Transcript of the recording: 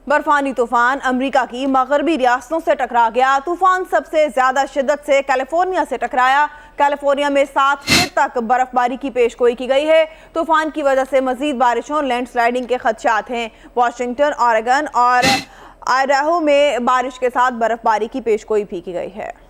बर्फानी तूफान अमेरिका की मगरबी रियासतों से टकरा गया। तूफान सबसे ज्यादा शिद्दत से कैलिफोर्निया से टकराया। कैलिफोर्निया में 7 फीट तक बर्फबारी की पेशगोई की गई है। तूफान की वजह से मजीद बारिशों और लैंडस्लाइडिंग के खदशात हैं। वाशिंगटन, ऑरेगन और आइडाहो में बारिश के साथ बर्फबारी की पेशगोई भी की गई है।